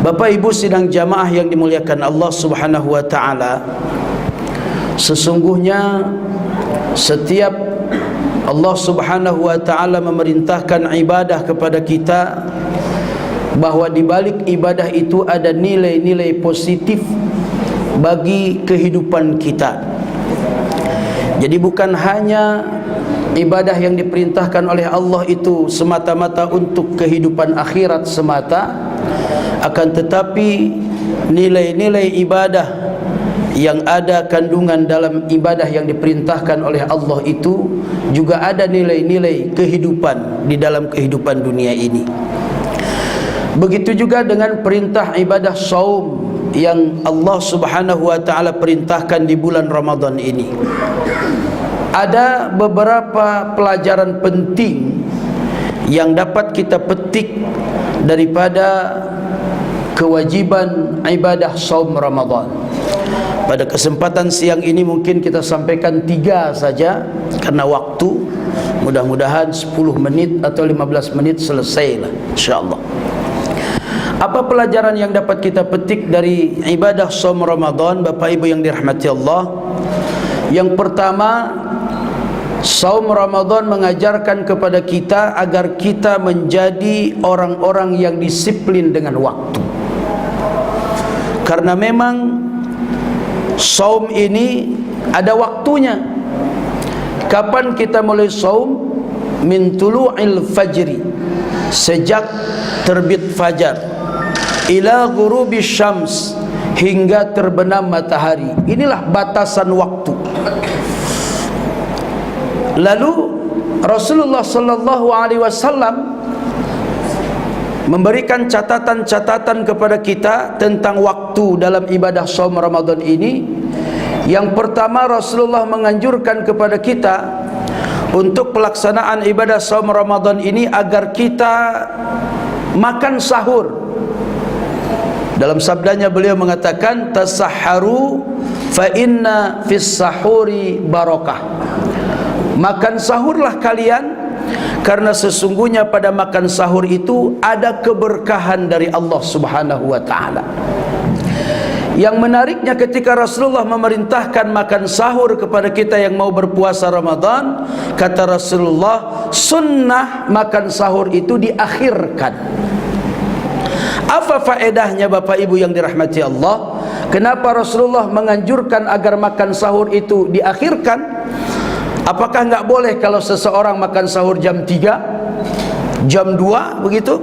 Bapak Ibu sidang jamaah yang dimuliakan Allah Subhanahu wa taala, sesungguhnya setiap Allah Subhanahu wa taala memerintahkan ibadah kepada kita, bahwa di balik ibadah itu ada nilai-nilai positif bagi kehidupan kita. Jadi bukan hanya ibadah yang diperintahkan oleh Allah itu semata-mata untuk kehidupan akhirat semata, akan tetapi nilai-nilai ibadah yang ada kandungan dalam ibadah yang diperintahkan oleh Allah itu juga ada nilai-nilai kehidupan di dalam kehidupan dunia ini. Begitu juga dengan perintah ibadah saum yang Allah Subhanahu wa taala perintahkan di bulan Ramadan ini. Ada beberapa pelajaran penting yang dapat kita petik daripada kewajiban ibadah saum Ramadan. Pada kesempatan siang ini mungkin kita sampaikan 3 saja karena waktu. Mudah-mudahan 10 menit atau 15 menit selesailah insyaallah. Apa pelajaran yang dapat kita petik dari ibadah saum Ramadan, Bapak Ibu yang dirahmati Allah? Yang pertama, saum Ramadan mengajarkan kepada kita agar kita menjadi orang-orang yang disiplin dengan waktu. Karena memang saum ini ada waktunya. Kapan kita mulai saum? Min tulu'il fajri, sejak terbit fajar, ila ghurubi syams, hingga terbenam matahari. Inilah batasan waktu. Lalu Rasulullah sallallahu alaihi wasallam memberikan catatan-catatan kepada kita tentang waktu dalam ibadah saum Ramadan ini. Yang pertama, Rasulullah menganjurkan kepada kita untuk pelaksanaan ibadah saum Ramadan ini agar kita makan sahur. Dalam sabdanya beliau mengatakan, tasahharu fa inna fis sahuri barakah. Makan sahurlah kalian, karena sesungguhnya pada makan sahur itu ada keberkahan dari Allah Subhanahu wa taala. Yang menariknya, ketika Rasulullah memerintahkan makan sahur kepada kita yang mau berpuasa Ramadan, kata Rasulullah, sunnah makan sahur itu diakhirkan. Apa faedahnya Bapak Ibu yang dirahmati Allah? Kenapa Rasulullah menganjurkan agar makan sahur itu diakhirkan? Apakah enggak boleh kalau seseorang makan sahur jam 3, jam 2 begitu?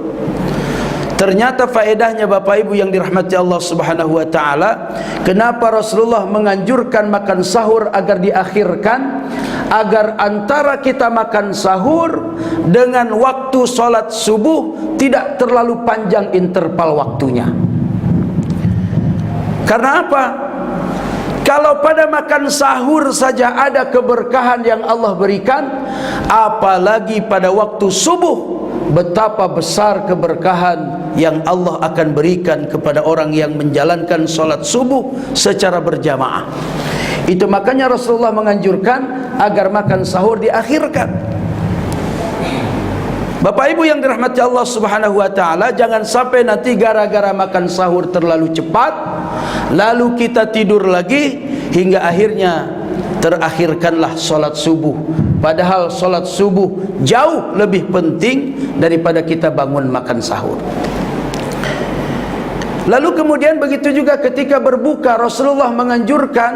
Ternyata faedahnya Bapak Ibu yang dirahmati Allah Subhanahu wa taala, kenapa Rasulullah menganjurkan makan sahur agar diakhirkan? Agar antara kita makan sahur dengan waktu salat subuh tidak terlalu panjang interval waktunya. Karena apa? Kalau pada makan sahur saja ada keberkahan yang Allah berikan, apalagi pada waktu subuh, betapa besar keberkahan yang Allah akan berikan kepada orang yang menjalankan sholat subuh secara berjamaah. Itu makanya Rasulullah menganjurkan agar makan sahur diakhirkan. Bapak Ibu yang dirahmati Allah Subhanahu wa taala, jangan sampai nanti gara-gara makan sahur terlalu cepat lalu kita tidur lagi hingga akhirnya terakhirkanlah sholat subuh. Padahal sholat subuh jauh lebih penting daripada kita bangun makan sahur. Lalu kemudian begitu juga ketika berbuka, Rasulullah menganjurkan,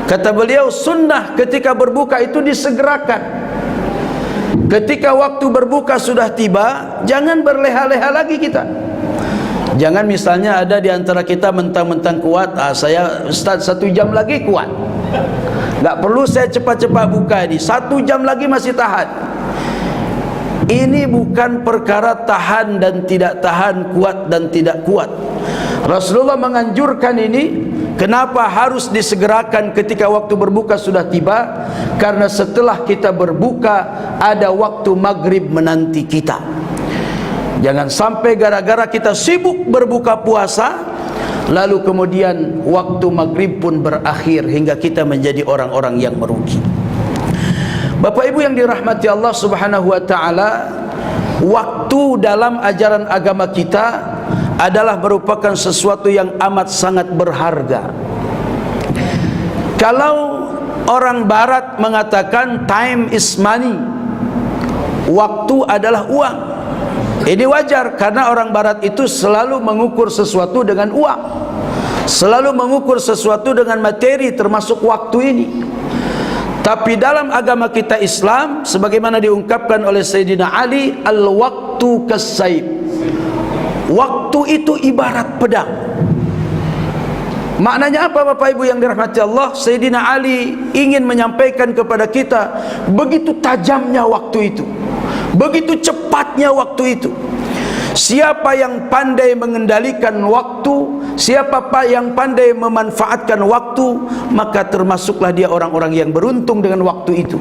kata beliau, sunnah ketika berbuka itu disegerakan. Ketika waktu berbuka sudah tiba, jangan berleha-leha lagi kita. Jangan misalnya ada di antara kita mentang-mentang kuat, saya Ustaz 1 jam lagi kuat, nggak perlu saya cepat-cepat buka ini, 1 jam lagi masih tahan. Ini bukan perkara tahan dan tidak tahan, kuat dan tidak kuat. Rasulullah menganjurkan ini. Kenapa harus disegerakan ketika waktu berbuka sudah tiba? Karena setelah kita berbuka ada waktu maghrib menanti kita. Jangan sampai gara-gara kita sibuk berbuka puasa, lalu kemudian waktu maghrib pun berakhir hingga kita menjadi orang-orang yang merugi. Bapak Ibu yang dirahmati Allah Subhanahu wa taala, waktu dalam ajaran agama kita adalah merupakan sesuatu yang amat sangat berharga. Kalau orang barat mengatakan time is money, waktu adalah uang, ini wajar karena orang barat itu selalu mengukur sesuatu dengan uang, selalu mengukur sesuatu dengan materi, termasuk waktu ini. Tapi dalam agama kita Islam, sebagaimana diungkapkan oleh Sayyidina Ali, al-waktu kas-saif, waktu itu ibarat pedang. Maknanya apa Bapak Ibu yang dirahmati Allah? Sayyidina Ali ingin menyampaikan kepada kita, begitu tajamnya waktu itu, begitu cepatnya waktu itu. Siapa yang pandai mengendalikan waktu, siapa yang pandai memanfaatkan waktu, maka termasuklah dia orang-orang yang beruntung dengan waktu itu.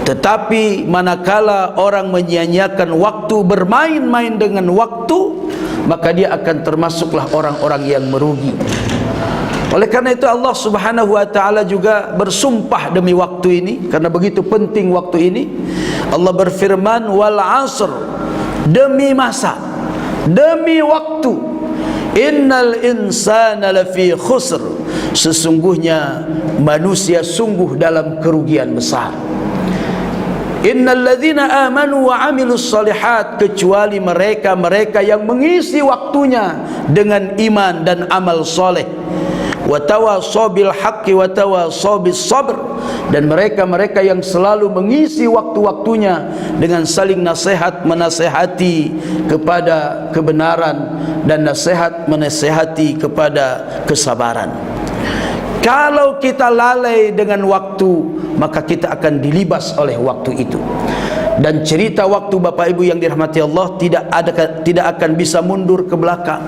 Tetapi manakala orang menyia-nyiakan waktu, bermain-main dengan waktu, maka dia akan termasuklah orang-orang yang merugi. Oleh karena itu Allah Subhanahu wa taala juga bersumpah demi waktu ini, karena begitu penting waktu ini. Allah berfirman, wal 'asr, demi masa, demi waktu, innal insana lafi khusr, sesungguhnya manusia sungguh dalam kerugian besar. Innal ladzina amanu wa amilus solihat, kecuali mereka yang mengisi waktunya dengan iman dan amal soleh, wa tawasaw bil haqqi wa tawasaw bis sabr, dan mereka yang selalu mengisi waktu-waktunya dengan saling nasihat, menasehati kepada kebenaran, dan nasihat menasehati kepada kesabaran. Kalau kita lalai dengan waktu, maka kita akan dilibas oleh waktu itu. Dan cerita waktu Bapak Ibu yang dirahmati Allah tidak akan bisa mundur ke belakang.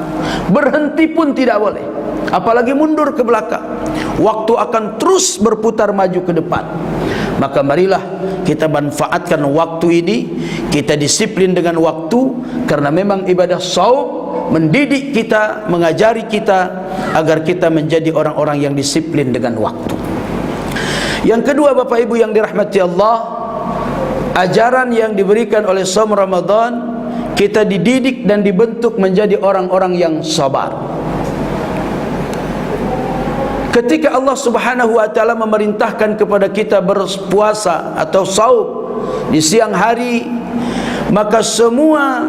Berhenti pun tidak boleh, apalagi mundur ke belakang. Waktu akan terus berputar maju ke depan. Maka marilah kita manfaatkan waktu ini, kita disiplin dengan waktu, karena memang ibadah shaum mendidik kita, mengajari kita agar kita menjadi orang-orang yang disiplin dengan waktu. Yang kedua Bapak Ibu yang dirahmati Allah, ajaran yang diberikan oleh shaum Ramadan, kita dididik dan dibentuk menjadi orang-orang yang sabar. Ketika Allah Subhanahu wa taala memerintahkan kepada kita berpuasa atau saum di siang hari, maka semua,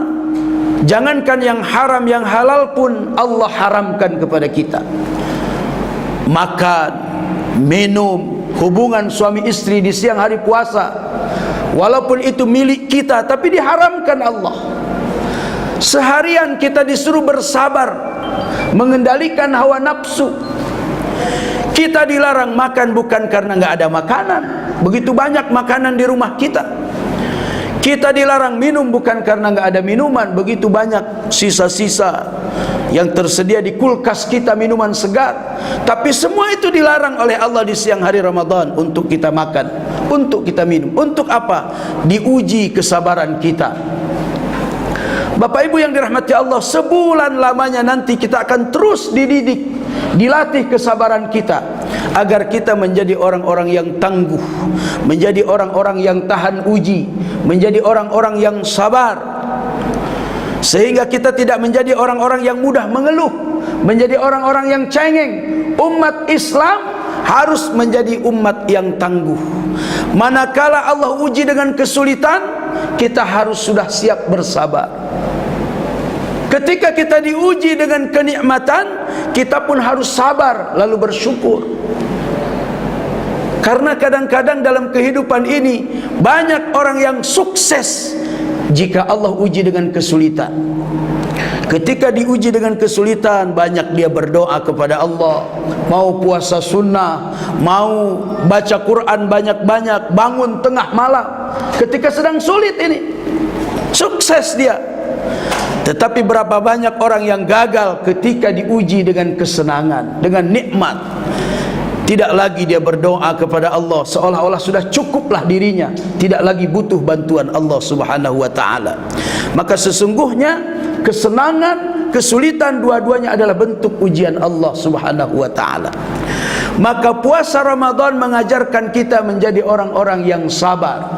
jangankan yang haram, yang halal pun Allah haramkan kepada kita. Makan, minum, hubungan suami istri di siang hari puasa, walaupun itu milik kita, tapi diharamkan Allah. Seharian kita disuruh bersabar, mengendalikan hawa nafsu. Kita dilarang makan bukan karena nggak ada makanan, begitu banyak makanan di rumah kita. Kita dilarang minum bukan karena nggak ada minuman, begitu banyak sisa-sisa yang tersedia di kulkas kita, minuman segar. Tapi semua itu dilarang oleh Allah di siang hari Ramadan untuk kita makan, untuk kita minum. Untuk apa? Diuji kesabaran kita. Bapak Ibu yang dirahmati Allah, sebulan lamanya nanti kita akan terus dididik, dilatih kesabaran kita, agar kita menjadi orang-orang yang tangguh, menjadi orang-orang yang tahan uji, menjadi orang-orang yang sabar, sehingga kita tidak menjadi orang-orang yang mudah mengeluh, menjadi orang-orang yang cengeng. Umat Islam harus menjadi umat yang tangguh. Manakala Allah uji dengan kesulitan, kita harus sudah siap bersabar. Ketika kita diuji dengan kenikmatan, kita pun harus sabar lalu bersyukur. Karena kadang-kadang dalam kehidupan ini banyak orang yang sukses jika Allah uji dengan kesulitan. Ketika diuji dengan kesulitan, banyak dia berdoa kepada Allah, mau puasa sunnah, mau baca Quran banyak-banyak, bangun tengah malam. Ketika sedang sulit ini, sukses dia. Tetapi berapa banyak orang yang gagal ketika diuji dengan kesenangan, dengan nikmat. Tidak lagi dia berdoa kepada Allah, seolah-olah sudah cukuplah dirinya, tidak lagi butuh bantuan Allah Subhanahu wa taala. Maka sesungguhnya kesenangan, kesulitan, dua-duanya adalah bentuk ujian Allah Subhanahu wa taala. Maka puasa Ramadan mengajarkan kita menjadi orang-orang yang sabar.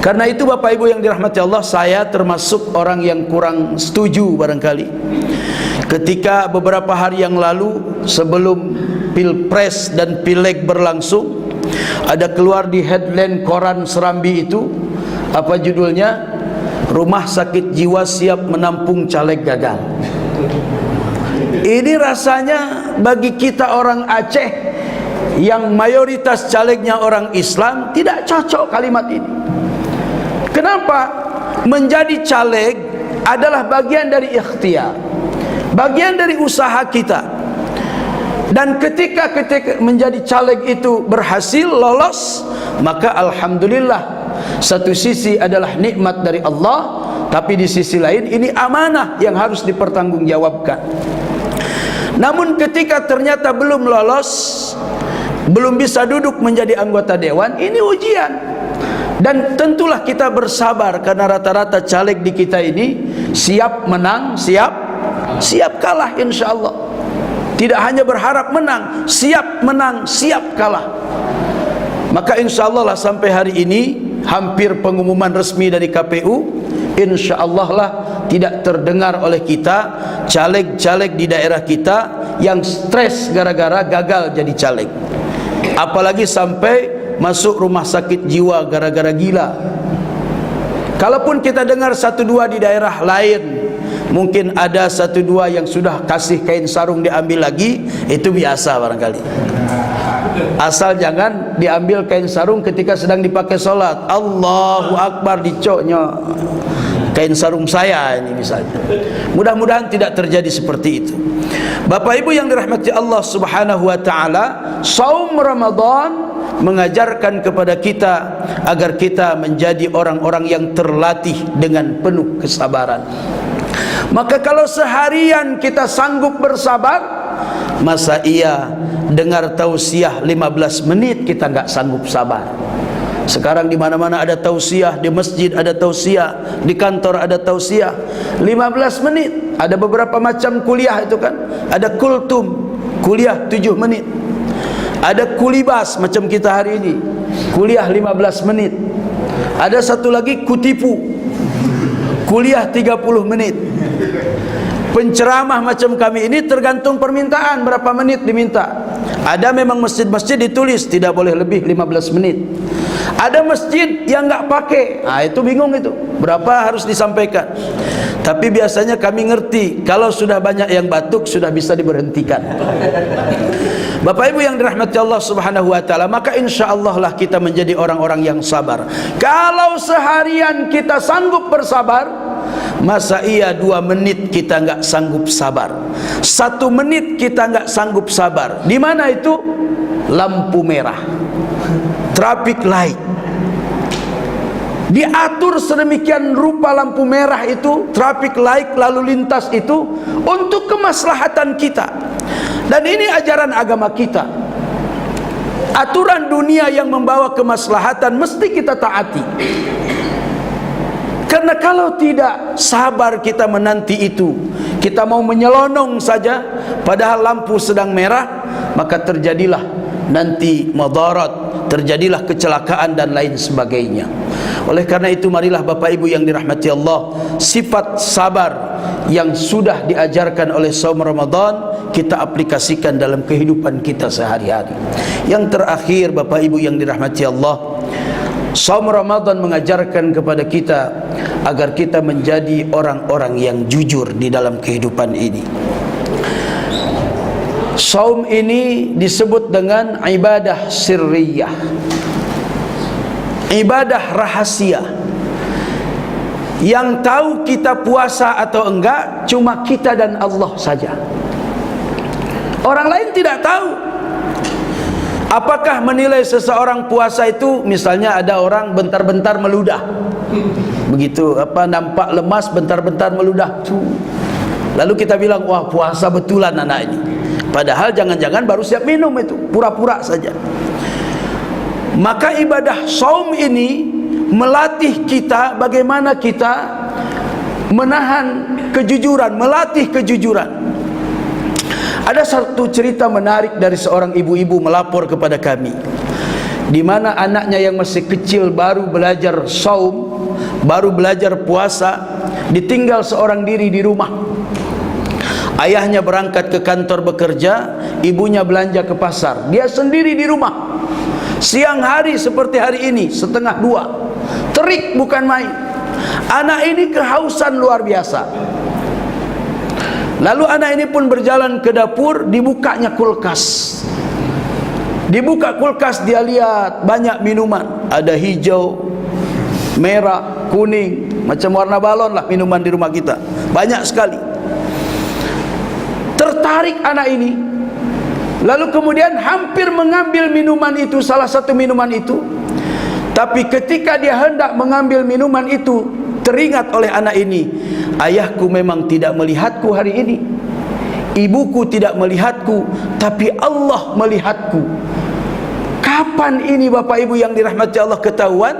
Karena itu Bapak Ibu yang dirahmati Allah, saya termasuk orang yang kurang setuju barangkali ketika beberapa hari yang lalu sebelum Pilpres dan Pileg berlangsung, ada keluar di headline koran Serambi itu, apa judulnya? Rumah sakit jiwa siap menampung caleg gagal. Ini rasanya bagi kita orang Aceh yang mayoritas calegnya orang Islam tidak cocok kalimat ini. Kenapa? Menjadi caleg adalah bagian dari ikhtiar, bagian dari usaha kita. Dan ketika menjadi caleg itu berhasil lolos, maka alhamdulillah, satu sisi adalah nikmat dari Allah, tapi di sisi lain ini amanah yang harus dipertanggungjawabkan. Namun ketika ternyata belum lolos, belum bisa duduk menjadi anggota dewan, ini ujian. Dan tentulah kita bersabar, karena rata-rata caleg di kita ini siap menang, siap kalah, insya Allah. Tidak hanya berharap menang, siap kalah. Maka insya Allah lah sampai hari ini hampir pengumuman resmi dari KPU, insya Allah lah tidak terdengar oleh kita caleg-caleg di daerah kita yang stres gara-gara gagal jadi caleg, apalagi sampai masuk rumah sakit jiwa gara-gara gila. Kalaupun kita dengar satu dua di daerah lain, mungkin ada satu dua yang sudah kasih kain sarung diambil lagi, itu biasa barangkali. Asal jangan diambil kain sarung ketika sedang dipakai sholat. Allahu Akbar, dicoknya kain sarung saya ini misalnya. Mudah-mudahan tidak terjadi seperti itu. Bapak Ibu yang dirahmati Allah Subhanahu wa taala, saum Ramadan mengajarkan kepada kita agar kita menjadi orang-orang yang terlatih dengan penuh kesabaran. Maka kalau seharian kita sanggup bersabar, masa iya dengar tausiah 15 menit kita nggak sanggup sabar? Sekarang di mana-mana ada tausiah, di masjid ada tausiah, di kantor ada tausiah. 15 menit. Ada beberapa macam kuliah itu kan. Ada kultum, kuliah 7 menit. Ada kulibas macam kita hari ini, kuliah 15 menit. Ada satu lagi kutipu, kuliah 30 menit. Penceramah macam kami ini tergantung permintaan, berapa menit diminta. Ada memang masjid-masjid ditulis tidak boleh lebih 15 menit. Ada masjid yang nggak pakai, itu bingung itu berapa harus disampaikan. Tapi biasanya kami ngerti, kalau sudah banyak yang batuk sudah bisa diberhentikan. Bapak Ibu yang dirahmati Allah Subhanahu wa taala, maka insya Allah lah kita menjadi orang-orang yang sabar. Kalau seharian kita sanggup bersabar, masa iya 2 menit kita nggak sanggup sabar, 1 menit kita nggak sanggup sabar. Di mana itu? Lampu merah, traffic light. Diatur sedemikian rupa lampu merah itu, traffic light, lalu lintas itu untuk kemaslahatan kita. Dan ini ajaran agama kita. Aturan dunia yang membawa kemaslahatan mesti kita taati. Karena kalau tidak sabar kita menanti itu, kita mau menyelonong saja padahal lampu sedang merah, maka terjadilah nanti madarat, terjadilah kecelakaan dan lain sebagainya. Oleh karena itu marilah Bapak Ibu yang dirahmati Allah, sifat sabar yang sudah diajarkan oleh saum Ramadan kita aplikasikan dalam kehidupan kita sehari-hari. Yang terakhir Bapak Ibu yang dirahmati Allah, saum Ramadan mengajarkan kepada kita agar kita menjadi orang-orang yang jujur di dalam kehidupan ini. Saum ini disebut dengan ibadah sirriyah, ibadah rahasia. Yang tahu kita puasa atau enggak cuma kita dan Allah saja. Orang lain tidak tahu. Apakah menilai seseorang puasa itu, misalnya ada orang bentar-bentar meludah, begitu nampak lemas, bentar-bentar meludah, lalu kita bilang wah puasa betulan anak ini, padahal jangan-jangan baru siap minum, itu pura-pura saja. Maka ibadah saum ini melatih kita bagaimana kita menahan kejujuran, melatih kejujuran. Ada satu cerita menarik dari seorang ibu-ibu melapor kepada kami. di mana anaknya yang masih kecil baru belajar saum, baru belajar puasa, ditinggal seorang diri di rumah. Ayahnya berangkat ke kantor bekerja, ibunya belanja ke pasar, dia sendiri di rumah. Siang hari seperti hari ini, 1:30, terik bukan main. Anak ini kehausan luar biasa. Lalu anak ini pun berjalan ke dapur, dibukanya kulkas. Dibuka kulkas, dia lihat banyak minuman, ada hijau, merah, kuning, macam warna balon lah minuman di rumah kita, banyak sekali. Tertarik anak ini, lalu kemudian hampir mengambil minuman itu, salah satu minuman itu. Tapi ketika dia hendak mengambil minuman itu, teringat oleh anak ini, ayahku memang tidak melihatku hari ini, ibuku tidak melihatku, tapi Allah melihatku. Kapan ini Bapak Ibu yang dirahmati Allah ketahuan?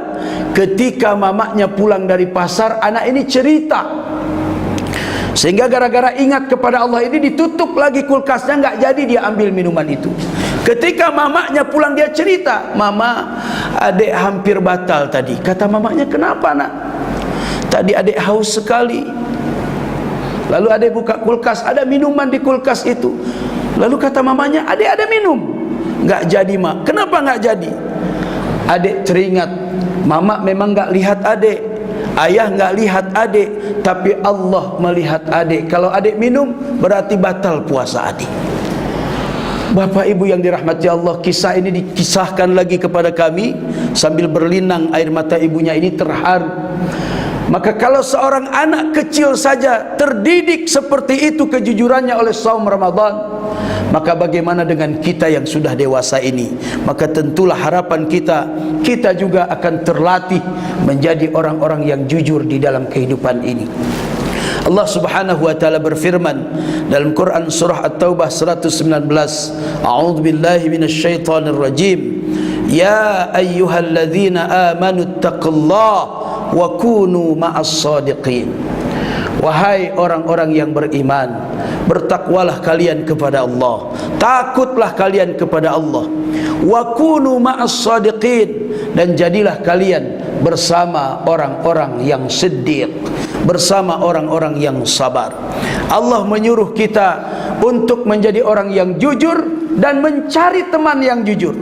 Ketika mamaknya pulang dari pasar, anak ini cerita. Sehingga gara-gara ingat kepada Allah ini, ditutup lagi kulkasnya, nggak jadi dia ambil minuman itu. Ketika mamaknya pulang, dia cerita, "Mama, adik hampir batal tadi." Kata mamaknya, "Kenapa nak?" "Tadi adik haus sekali." Lalu adik buka kulkas, ada minuman di kulkas itu. Lalu kata mamanya, "Adik ada minum." "Nggak jadi mak." "Kenapa nggak jadi?" Adik teringat, mama memang nggak lihat adik, ayah nggak lihat adik, tapi Allah melihat adik. Kalau adik minum, berarti batal puasa adik. Bapak Ibu yang dirahmati Allah, kisah ini dikisahkan lagi kepada kami sambil berlinang air mata ibunya ini terharu. Maka kalau seorang anak kecil saja terdidik seperti itu kejujurannya oleh saum Ramadan, maka bagaimana dengan kita yang sudah dewasa ini? Maka tentulah harapan kita juga akan terlatih menjadi orang-orang yang jujur di dalam kehidupan ini. Allah Subhanahu wa taala berfirman dalam Quran surah At-Taubah 119, A'udzu billahi minasyaitonir rajim. Ya ayyuhalladzina amanu taqullaha wa kunu ma'as shadiqin. Wahai orang-orang yang beriman, bertakwalah kalian kepada Allah, takutlah kalian kepada Allah. Wa kunu ma'as shadiqin, dan jadilah kalian bersama orang-orang yang siddiq, bersama orang-orang yang sabar. Allah menyuruh kita untuk menjadi orang yang jujur dan mencari teman yang jujur.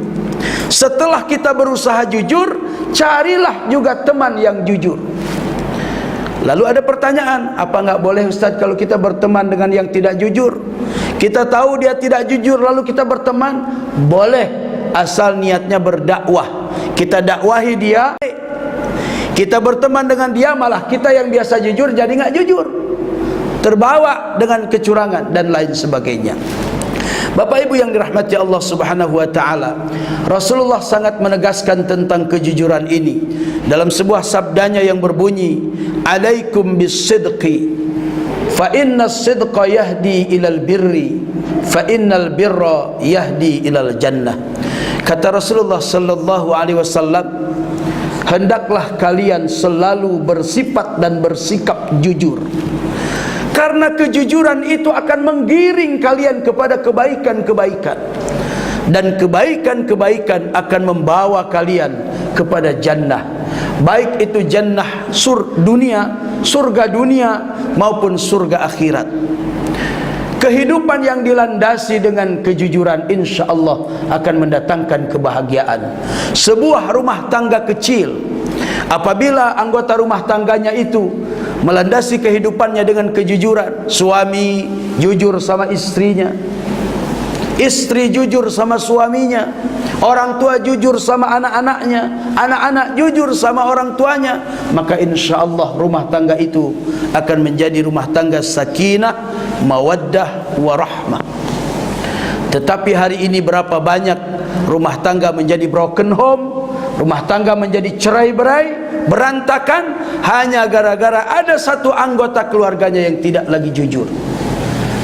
Setelah kita berusaha jujur, carilah juga teman yang jujur. Lalu ada pertanyaan, apa nggak boleh Ustaz kalau kita berteman dengan yang tidak jujur? Kita tahu dia tidak jujur lalu kita berteman? Boleh, asal niatnya berdakwah. Kita dakwahi dia, kita berteman dengan dia, malah kita yang biasa jujur jadi nggak jujur, terbawa dengan kecurangan dan lain sebagainya. Bapak Ibu yang dirahmati Allah Subhanahu wa taala, Rasulullah sangat menegaskan tentang kejujuran ini dalam sebuah sabdanya yang berbunyi, "Alaikum bis-sidqi, fa innas sidqa yahdi ilal birri, fa innal birra yahdi ilal jannah." Kata Rasulullah sallallahu alaihi wasallam, hendaklah kalian selalu bersifat dan bersikap jujur, karena kejujuran itu akan menggiring kalian kepada kebaikan-kebaikan, dan kebaikan-kebaikan akan membawa kalian kepada jannah, baik itu jannah surga dunia maupun surga akhirat. Kehidupan yang dilandasi dengan kejujuran insya Allah akan mendatangkan kebahagiaan. Sebuah rumah tangga kecil, apabila anggota rumah tangganya itu melandasi kehidupannya dengan kejujuran, suami jujur sama istrinya, istri jujur sama suaminya, orang tua jujur sama anak-anaknya, anak-anak jujur sama orang tuanya, maka insya Allah rumah tangga itu akan menjadi rumah tangga sakinah, mawaddah, warahmah. Tetapi hari ini berapa banyak rumah tangga menjadi broken home, rumah tangga menjadi cerai-berai, berantakan, hanya gara-gara ada satu anggota keluarganya yang tidak lagi jujur.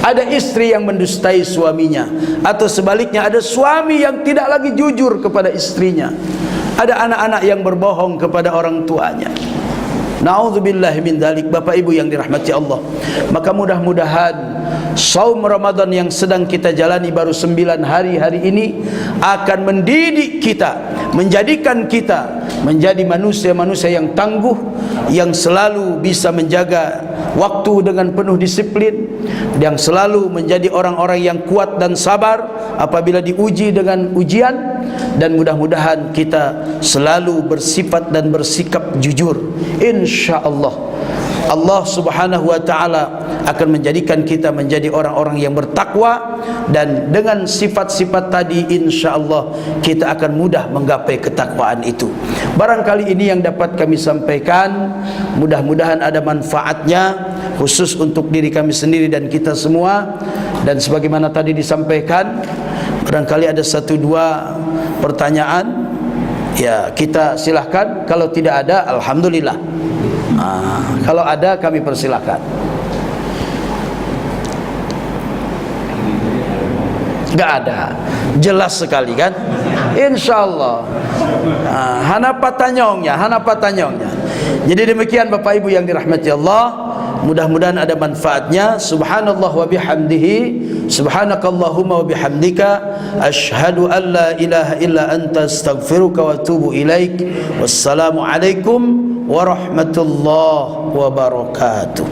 Ada istri yang mendustai suaminya, atau sebaliknya ada suami yang tidak lagi jujur kepada istrinya. Ada anak-anak yang berbohong kepada orang tuanya. Na'udzubillah min dzalik. Bapak Ibu yang dirahmati Allah, maka mudah-mudahan saum Ramadan yang sedang kita jalani baru 9 hari ini akan mendidik kita, menjadikan kita menjadi manusia-manusia yang tangguh, yang selalu bisa menjaga waktu dengan penuh disiplin, yang selalu menjadi orang-orang yang kuat dan sabar apabila diuji dengan ujian, dan mudah-mudahan kita selalu bersifat dan bersikap jujur. InsyaAllah Allah Subhanahu wa ta'ala akan menjadikan kita menjadi orang-orang yang bertakwa, dan dengan sifat-sifat tadi insya-Allah kita akan mudah menggapai ketakwaan itu. Barangkali ini yang dapat kami sampaikan, mudah-mudahan ada manfaatnya khusus untuk diri kami sendiri dan kita semua. Dan sebagaimana tadi disampaikan, barangkali ada 1-2 pertanyaan, ya kita silahkan. Kalau tidak ada, alhamdulillah. Kalau ada, kami persilahkan. Enggak ada, jelas sekali kan? InsyaAllah. Hanapa tanyongnya. Jadi demikian Bapak Ibu yang dirahmati Allah, mudah-mudahan ada manfaatnya. Subhanallah wa bihamdihi, subhanakallahumma wa bihamdika, asyhadu an la ilaha illa anta, astaghfiruka wa atubu ilaik. Wassalamu alaikum warahmatullahi wabarakatuh.